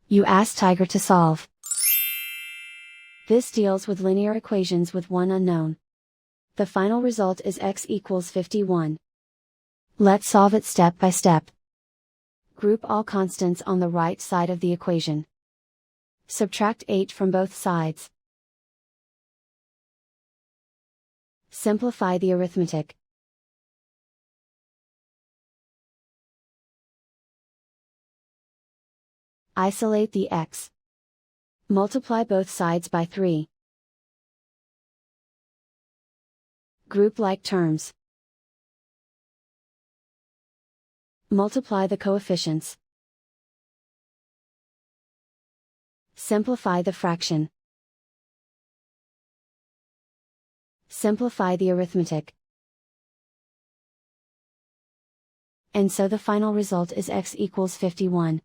You ask Tiger to solve. This deals with linear equations with one unknown. The final result is x equals 51. Let's solve it step by step. Group all constants on the right side of the equation. Subtract 8 from both sides. Simplify the arithmetic. Isolate the x. Multiply both sides by 3. Group like terms. Multiply the coefficients. Simplify the fraction. Simplify the arithmetic. And so the final result is x equals 51.